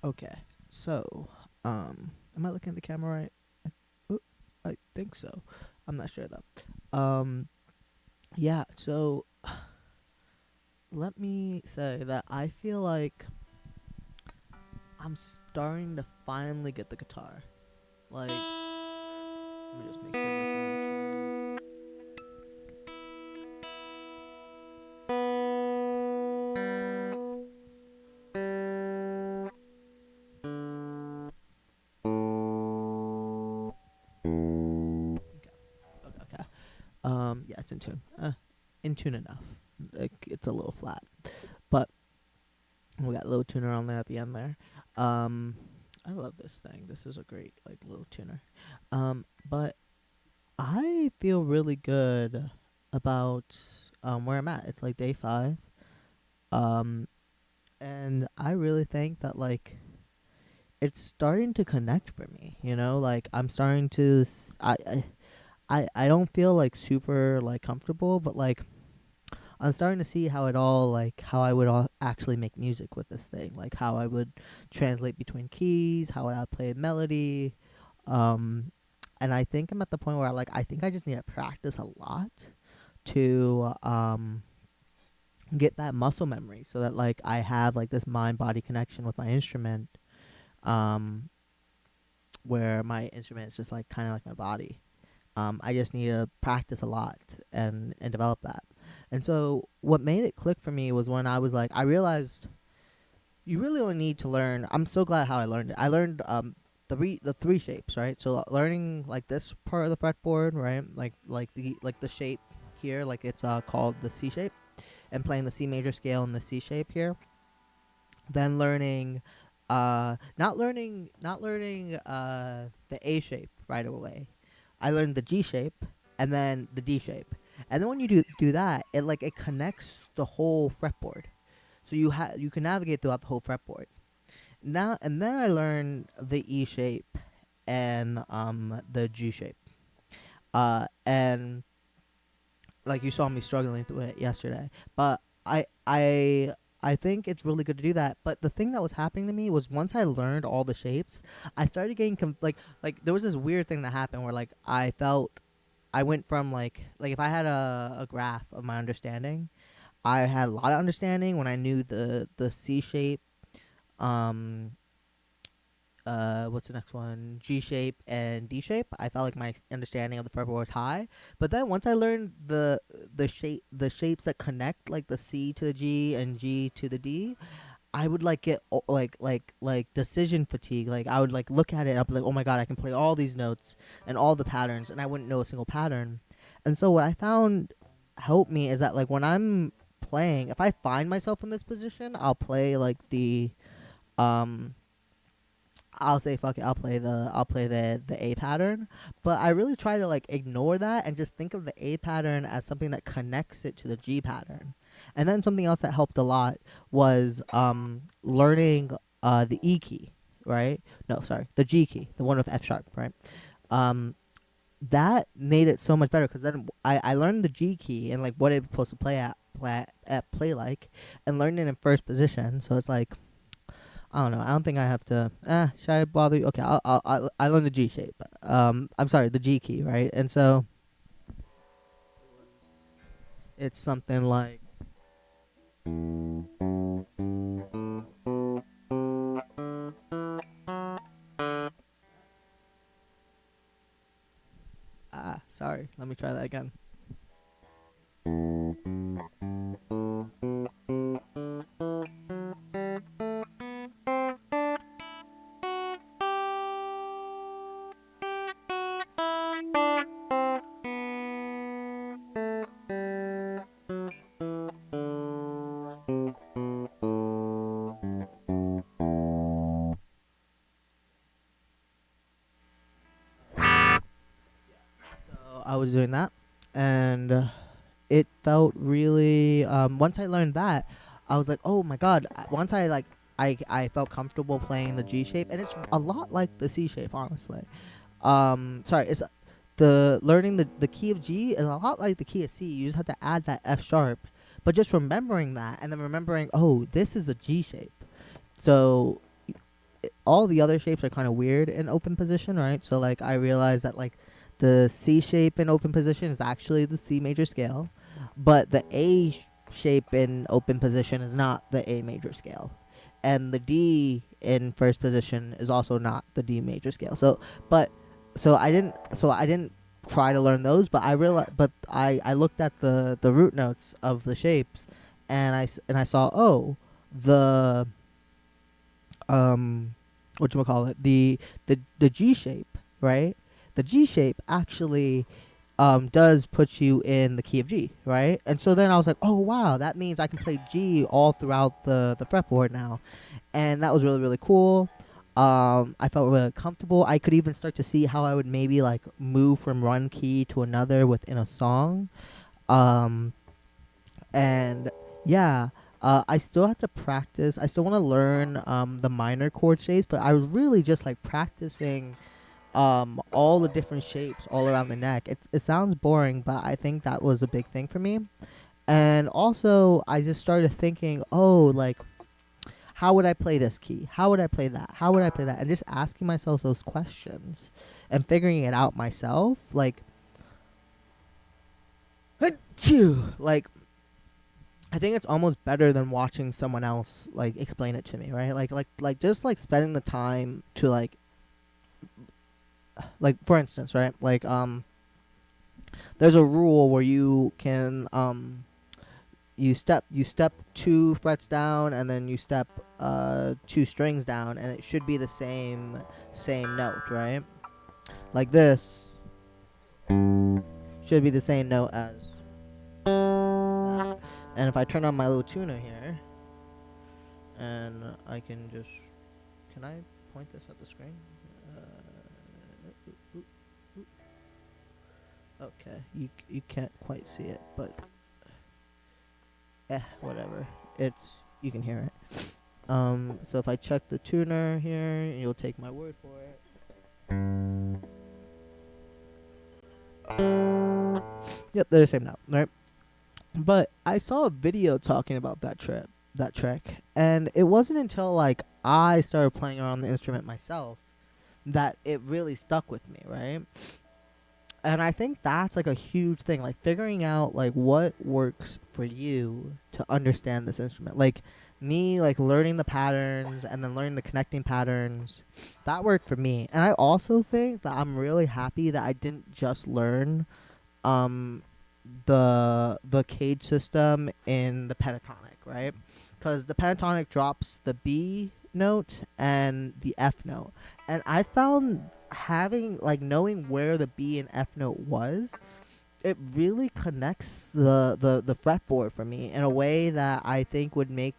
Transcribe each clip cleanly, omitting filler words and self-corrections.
Okay, so am I looking at the camera right? Oop, I think so. I'm not sure though. Yeah. So let me say that I feel like I'm starting to finally get the guitar. Like, let me just make sure this isn't too. Okay. Okay. Okay. Yeah, it's in tune. In tune enough. Like, it's a little flat, but we got a little tuner on there at the end there. Um, I love this thing. This is a great like little tuner. But I feel really good about where I'm at. It's like day 5. Um, and I really think that like it's starting to connect for me. You know, like I'm starting to. I don't feel like super like comfortable, but like I'm starting to see how it all like how I would actually make music with this thing, like how I would translate between keys, how I play a melody, um, and I think I'm at the point where like I think I just need to practice a lot to get that muscle memory, so that like I have like this mind body connection with my instrument, um, where my instrument is just like kind of like my body. I just need to practice a lot and develop that. And so what made it click for me was when I was like, I realized you really only need to learn. I'm so glad how I learned it. I learned the three shapes, right? So learning like this part of the fretboard, right? Like the shape here, like it's called the C shape, and playing the C major scale in the C shape here. Then learning not learning the A shape right away. I learned the G shape and then the D shape. And then when you do that, it connects the whole fretboard. So you can navigate throughout the whole fretboard. Now and then I learned the E shape and the G shape. And like you saw me struggling through it yesterday. But I think it's really good to do that. But the thing that was happening to me was once I learned all the shapes, I started getting like there was this weird thing that happened where like I felt I went from like if I had a graph of my understanding, I had a lot of understanding when I knew the C shape, um what's the next one? G shape and D shape. I felt like my understanding of the fretboard was high. But then once I learned the shapes that connect like the C to the G and G to the D, I would like get like decision fatigue. Like I would like look at it and I'd be like, "Oh my god, I can play all these notes and all the patterns," and I wouldn't know a single pattern. And so what I found helped me is that like when I'm playing, if I find myself in this position, I'll play like the um I'll say fuck it. I'll play the A pattern, but I really try to like ignore that and just think of the A pattern as something that connects it to the G pattern. And then something else that helped a lot was learning the E key, right? No, sorry, the G key, the one with F sharp, right? Um, that made it so much better because then I learned the G key and like what it's supposed to play like, and learned it in first position. So it's like I don't know. I don't think I have to. Should I bother you? Okay, I learned the G shape. I'm sorry, the G key, right? And so it's something like sorry. Let me try that again. So I was doing that, and it felt really. Once I learned that, I was like, oh my god. Once I like. I felt comfortable playing the G shape, and it's a lot like the C shape, honestly. Sorry, it's the learning the key of G is a lot like the key of C. You just have to add that F sharp, but just remembering that and then remembering, oh, this is a G shape. So all the other shapes are kind of weird in open position, right? So like I realized that like the C shape in open position is actually the C major scale, but the shape in open position is not the A major scale, and the D in first position is also not the D major scale. But so I didn't try to learn those, but I looked at the root notes of the shapes, and I saw, oh, the what you call it, the G shape, right? The G shape actually does put you in the key of G, right? And so then I was like, oh wow, that means I can play G all throughout the fretboard now, and that was really really cool. I felt really comfortable. I could even start to see how I would maybe like move from one key to another within a song. Um, and yeah, I still have to practice. I still want to learn the minor chord shapes, but I was really just like practicing all the different shapes all around the neck. It sounds boring, but I think that was a big thing for me. And also, I just started thinking, oh, like, how would I play this key? How would I play that? How would I play that? And just asking myself those questions and figuring it out myself, like, like I think it's almost better than watching someone else like explain it to me, right? Like just like spending the time to like for instance, right? Like there's a rule where you can you step 2 frets down and then you step 2 strings down, and it should be the same note, right? Like this should be the same note as that. And if I turn on my little tuner here and I can just, can I point this at the screen? Okay, you can't quite see it, but whatever. It's, you can hear it. So if I check the tuner here, you'll take my word for it. Yep, they're the same now, right? But I saw a video talking about that trick, and it wasn't until like I started playing around the instrument myself that it really stuck with me, right? And I think that's like a huge thing, like figuring out like what works for you to understand this instrument. Like me, like learning the patterns and then learning the connecting patterns, that worked for me. And I also think that I'm really happy that I didn't just learn um the cage system in the pentatonic, right? Because the pentatonic drops the B note and the F note, and I found having like knowing where the B and F note was, it really connects the fretboard for me in a way that I think would make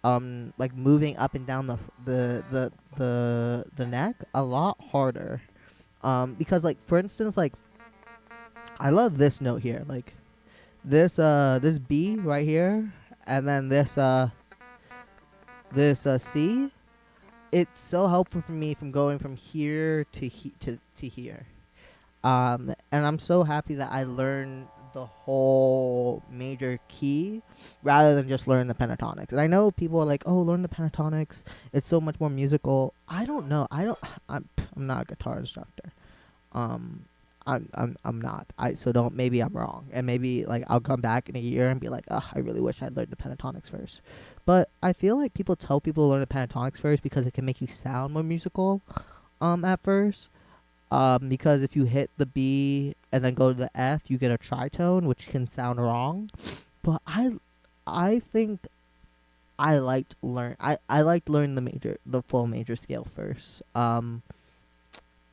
like moving up and down the neck a lot harder. Because like for instance, like I love this note here, like this B right here, and then this C. It's so helpful for me from going from here to here. And I'm so happy that I learned the whole major key rather than just learn the pentatonics. And I know people are like, "Oh, learn the pentatonics. It's so much more musical." I don't know. I'm not a guitar instructor. Um, I'm not. So don't, maybe I'm wrong, and maybe like I'll come back in a year and be like, "Oh, I really wish I'd learned the pentatonics first." But I feel like people tell people to learn the pentatonics first because it can make you sound more musical. At first, because if you hit the B and then go to the F, you get a tritone, which can sound wrong. But I think I liked learning the full major scale first. And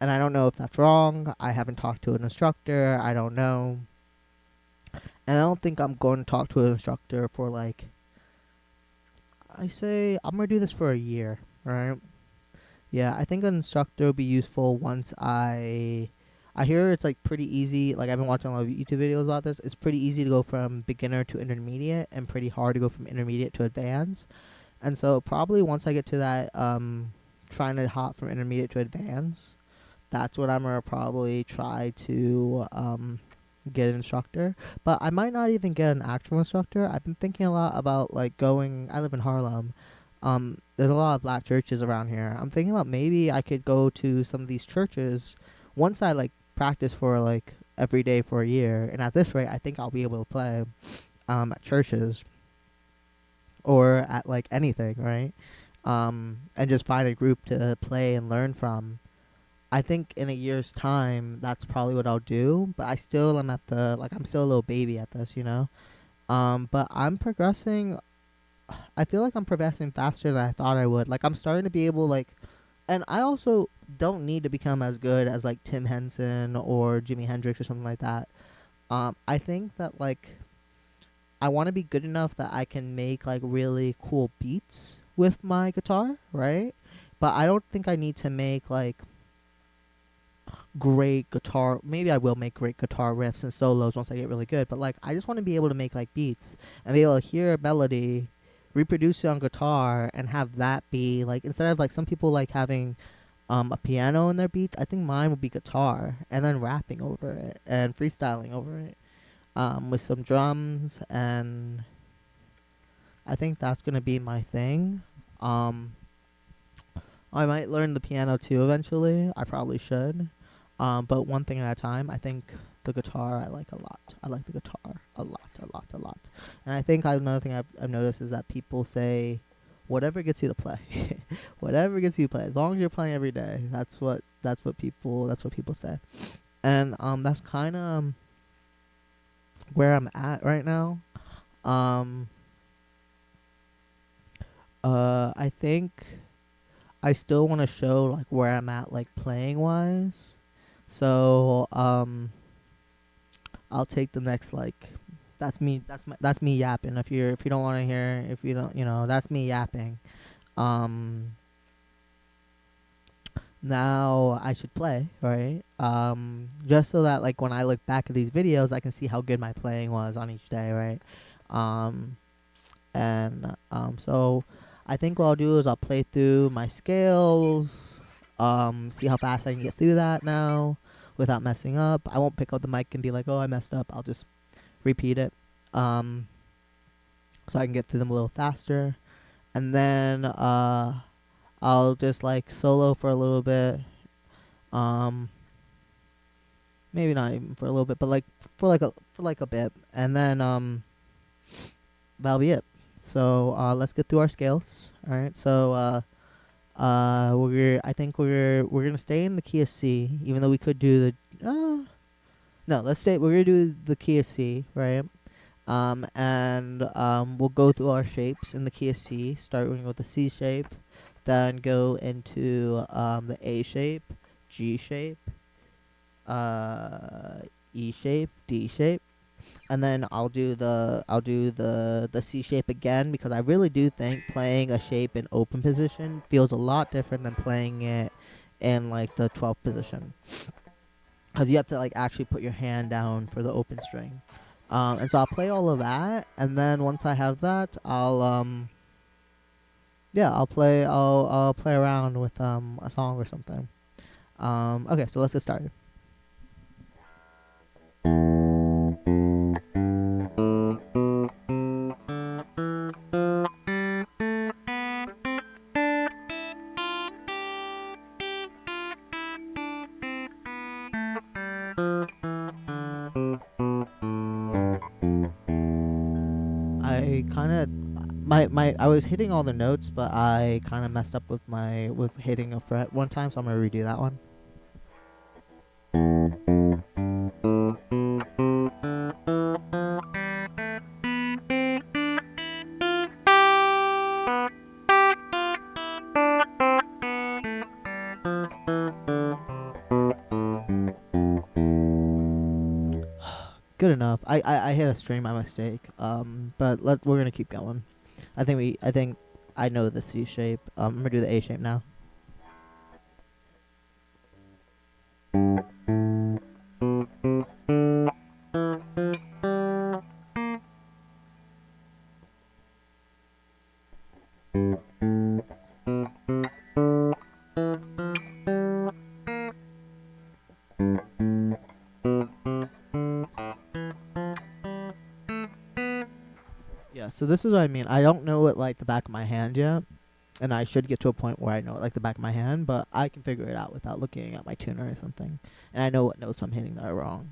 I don't know if that's wrong. I haven't talked to an instructor. I don't know. And I don't think I'm going to talk to an instructor for like, I say I'm going to do this for a year, right? Yeah, I think an instructor would be useful once I hear it's like pretty easy. Like I've been watching a lot of YouTube videos about this. It's pretty easy to go from beginner to intermediate and pretty hard to go from intermediate to advanced. And so probably once I get to that trying to hop from intermediate to advanced, that's what I'm gonna probably try to get an instructor. But I might not even get an actual instructor. I've been thinking a lot about like going. I live in Harlem. there's a lot of black churches around here. I'm thinking about maybe I could go to some of these churches once I like practice for like every day for a year. And at this rate, I think I'll be able to play at churches or at like anything, right? And just find a group to play and learn from. I think in a year's time, that's probably what I'll do. But I still am at the like I'm still a little baby at this, you know. But I'm progressing. I feel like I'm progressing faster than I thought I would. Like I'm starting to be able like, and I also don't need to become as good as like Tim Henson or Jimi Hendrix or something like that. I think that like I want to be good enough that I can make like really cool beats with my guitar, right? But I don't think I need to make like great guitar. Maybe I will make great guitar riffs and solos once I get really good. But like I just want to be able to make like beats and be able to hear a melody, reproduce it on guitar, and have that be like instead of like some people like having a piano in their beats. I think mine would be guitar and then rapping over it and freestyling over it with some drums, and I think that's gonna be my thing. Um, I might learn the piano too eventually. I probably should. But one thing at a time. I think the guitar I like a lot. I like the guitar a lot, a lot, a lot. And I think another thing I've noticed is that people say, whatever gets you to play, whatever gets you to play, as long as you're playing every day. That's what people say. And that's kind of where I'm at right now. Um, I think I still want to show like where I'm at like playing wise. So I'll take the next like that's me that's me yapping. If you don't want to hear, if you don't, that's me yapping. Um Now I should play, right? Just so that like when I look back at these videos I can see how good my playing was on each day, right? Um so I think what I'll do is I'll play through my scales, see how fast I can get through that now without messing up. I won't pick up the mic and be like, oh, I messed up. I'll just repeat it, um, so I can get through them a little faster. And then I'll just like solo for a little bit. Um, Maybe not even for a little bit, but like for like a bit, and then that'll be it. So let's get through our scales. All right. So I think we're gonna stay in the key of C, even though we could do the no. Let's stay. We're gonna do the key of C, right? And we'll go through our shapes in the key of C, starting with the C shape, then go into the A shape, G shape, uh, E shape, D shape, and then I'll do the C shape again because I really do think playing a shape in open position feels a lot different than playing it in like the 12th position, because you have to like actually put your hand down for the open string. And so I'll play all of that, and then once I have that, I'll play around with a song or something. Okay, so let's get started. I kind of my I was hitting all the notes, but I kind of messed up with hitting a fret one time, so I'm gonna redo that one. Good enough. I hit a string by mistake. But we're gonna keep going. I think I know the C shape. I'm gonna do the A shape now. Yeah. So this is what I mean. I don't know it like the back of my hand yet. and I should get to a point where I know it like the back of my hand, but I can figure it out without looking at my tuner or something, and I know what notes I'm hitting that are wrong.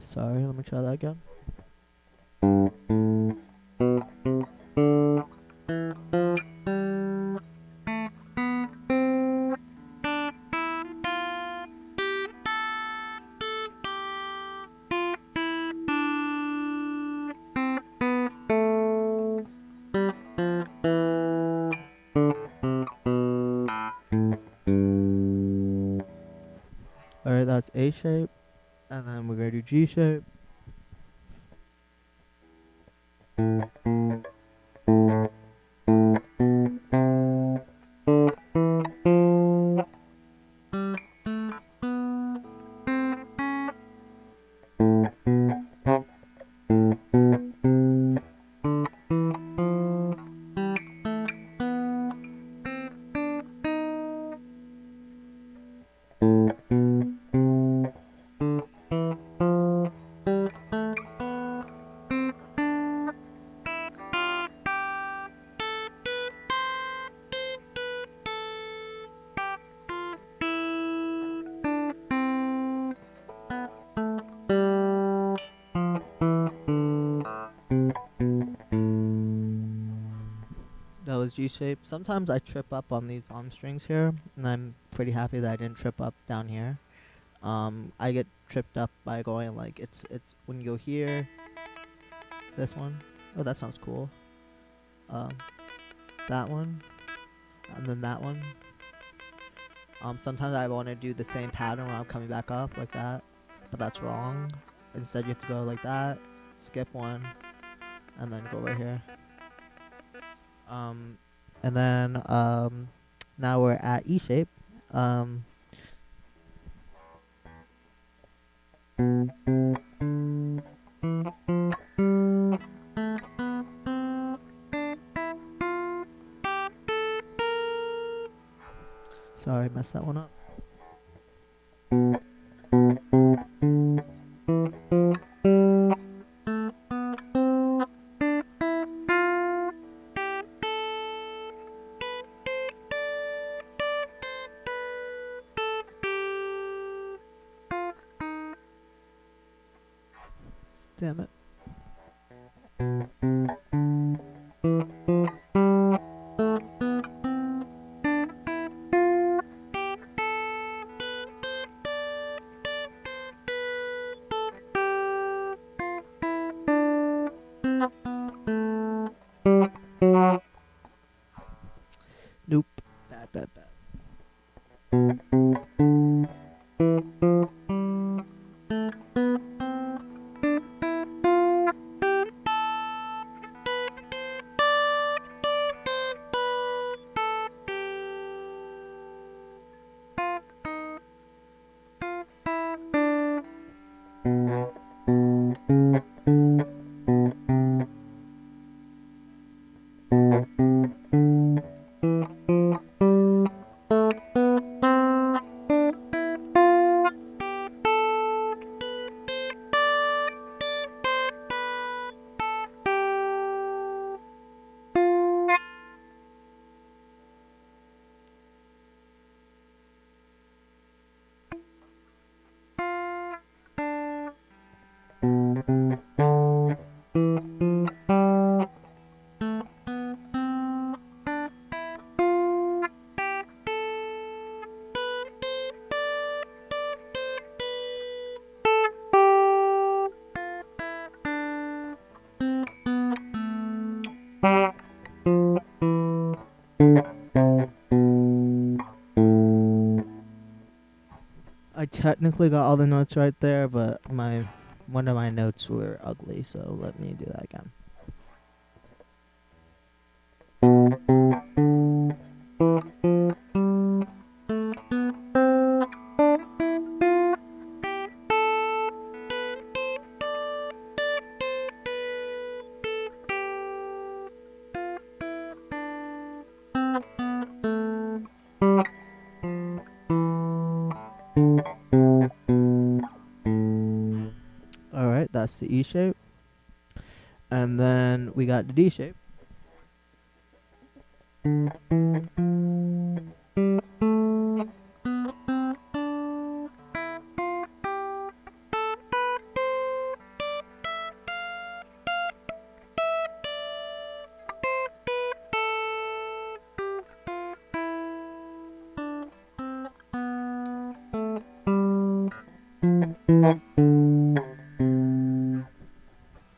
Sorry, let me try that again. Alright, that's A shape, and then we're gonna do G shape. That was G shape. Sometimes I trip up on these bottom strings here, and I'm pretty happy that I didn't trip up down here. I get tripped up by going like it's when you go here, this one. Oh, that sounds cool. Um, that one, and then that one. Sometimes I want to do the same pattern when I'm coming back up like that, but that's wrong. Instead, you have to go like that, skip one, and then go right here. Um, and then now we're at E shape. Um, sorry, messed that one up. Damn it. Nope. Bad, bad, bad. technically got all the notes right there, but my one of my notes were ugly, so let me do that again. All right, that's the E shape, and then we got the D shape.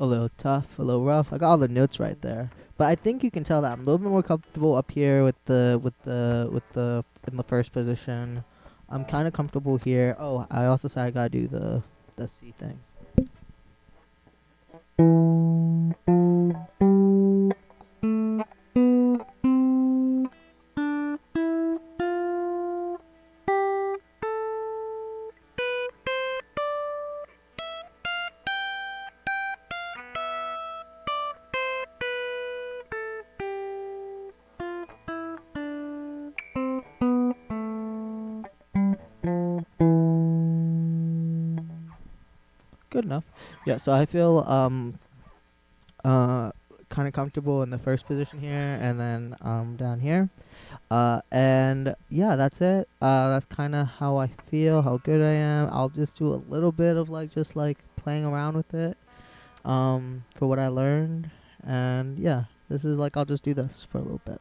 A little tough, a little rough. I got all the notes right there, but I think you can tell that I'm a little bit more comfortable up here with the in the first position. I'm kind of comfortable here. Oh, I also said I gotta do the C thing. Good enough. Yeah. So I feel uh kind of comfortable in the first position here, and then down here. And yeah, that's it. That's kind of how I feel, how good I am. I'll just do a little bit of like just like playing around with it, for what I learned. And yeah, this is like I'll just do this for a little bit.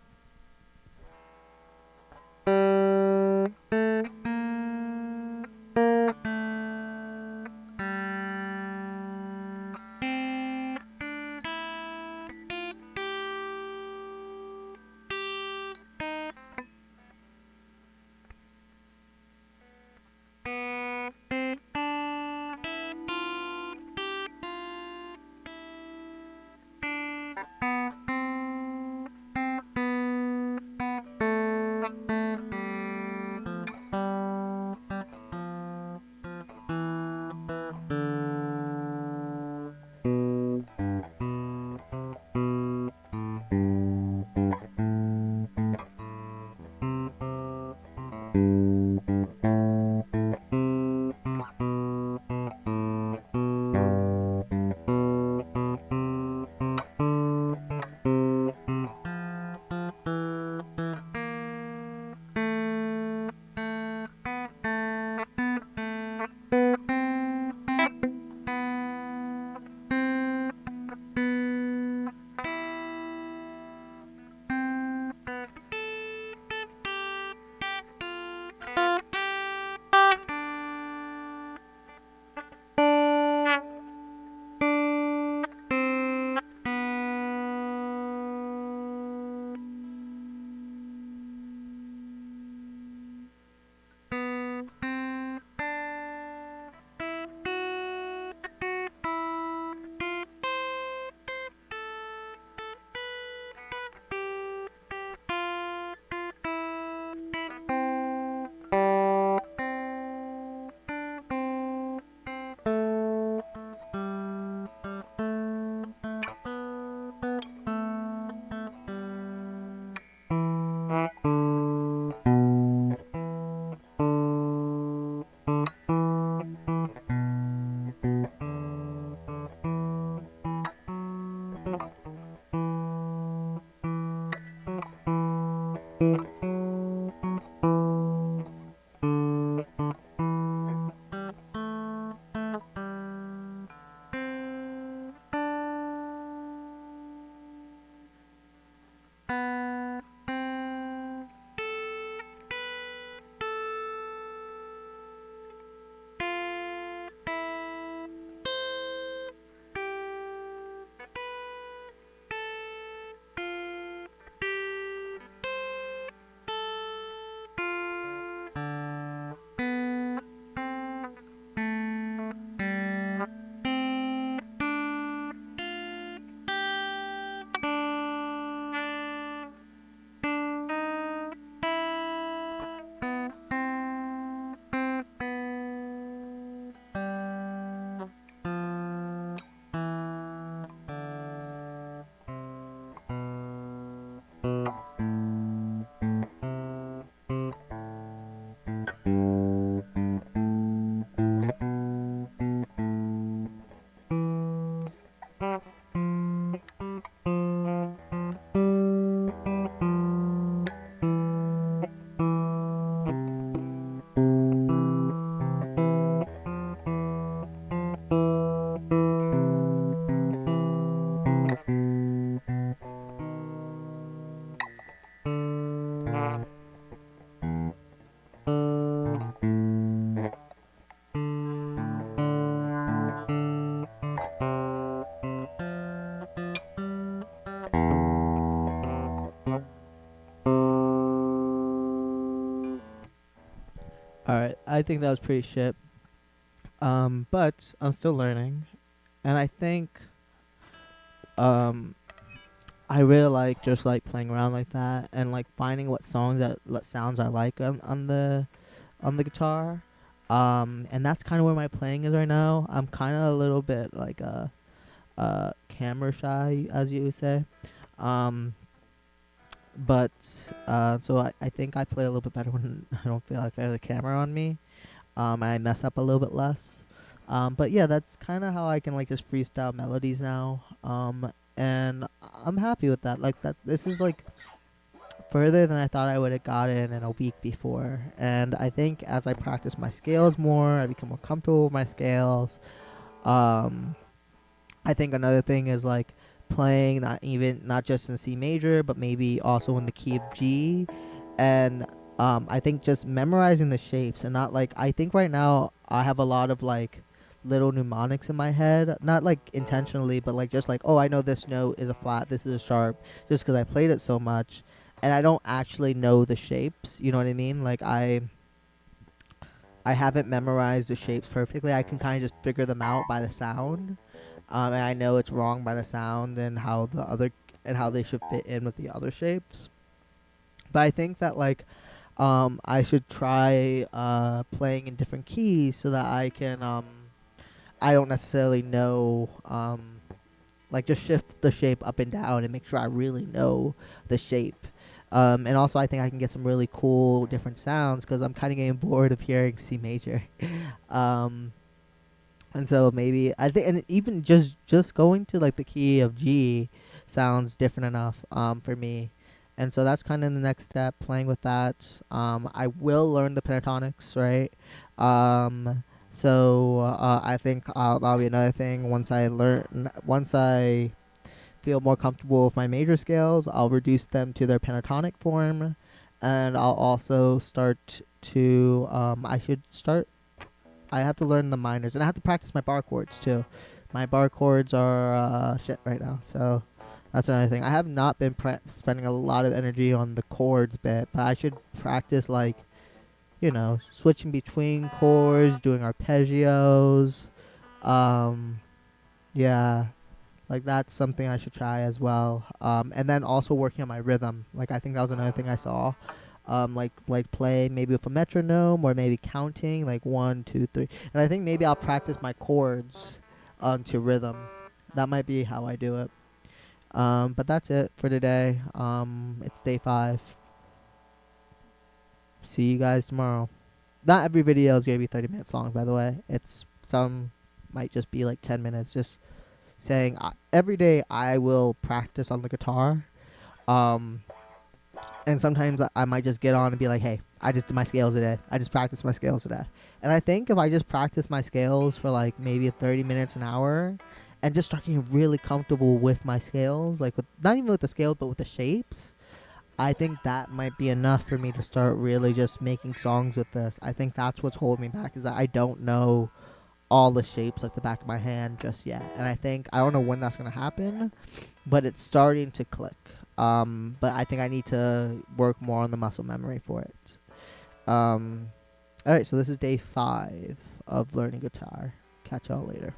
I think that was pretty shit. But I'm still learning, and I think um I really like just like playing around like that and like finding what songs that what sounds I like on the guitar. And that's kind of where my playing is right now. I'm kind of a little bit like camera shy, as you would say. Um, but so I think I play a little bit better when I don't feel like there's a camera on me. I mess up a little bit less. But yeah, that's kind of how I can like just freestyle melodies now. And I'm happy with that. Like that, this is like further than I thought I would have gotten in a week before. And I think as I practice my scales more, I become more comfortable with my scales. Um, I think another thing is like playing not just in C major, but maybe also in the key of G, and I think just memorizing the shapes and not like I think right now I have a lot of like little mnemonics in my head, not like intentionally, but like just like oh I know this note is a flat, this is a sharp, just because I played it so much, and I don't actually know the shapes. You know what I mean? Like I haven't memorized the shapes perfectly. I can kind of just figure them out by the sound, and I know it's wrong by the sound and how they should fit in with the other shapes. But I think that like I should try playing in different keys so that I don't necessarily know like just shift the shape up and down and make sure I really know the shape. And also, I think I can get some really cool different sounds because I'm kind of getting bored of hearing C major. um, and so maybe I think, and even just going to like the key of G sounds different enough for me. And so that's kind of the next step, playing with that. I will learn the pentatonics, right? I think that'll be another thing once I feel more comfortable with my major scales, I'll reduce them to their pentatonic form, and I'll also start to. I have to learn the minors, and I have to practice my bar chords too. My bar chords are shit right now, so that's another thing. I have not been spending a lot of energy on the chords bit, but I should practice like switching between chords, doing arpeggios. Um, yeah, like that's something I should try as well. And then also working on my rhythm. Like I think that was another thing I saw. Like play maybe with a metronome or maybe counting like 1, 2, 3. And I think maybe I'll practice my chords to rhythm. That might be how I do it. But that's it for today. It's day 5. See you guys tomorrow. Not every video is gonna be 30 minutes long, by the way. It's some might just be like 10 minutes. Just saying every day I will practice on the guitar. Um, and sometimes I might just get on and be like, hey, I just did my scales today. I just practiced my scales today. And I think if I just practice my scales for like maybe 30 minutes, an hour, and just start getting really comfortable with my scales, like with not even with the scales, but with the shapes, I think that might be enough for me to start really just making songs with this. I think that's what's holding me back is that I don't know all the shapes like the back of my hand just yet. And I don't know when that's going to happen, but it's starting to click. But I think I need to work more on the muscle memory for it. All right, so this is day 5 of learning guitar. Catch y'all later.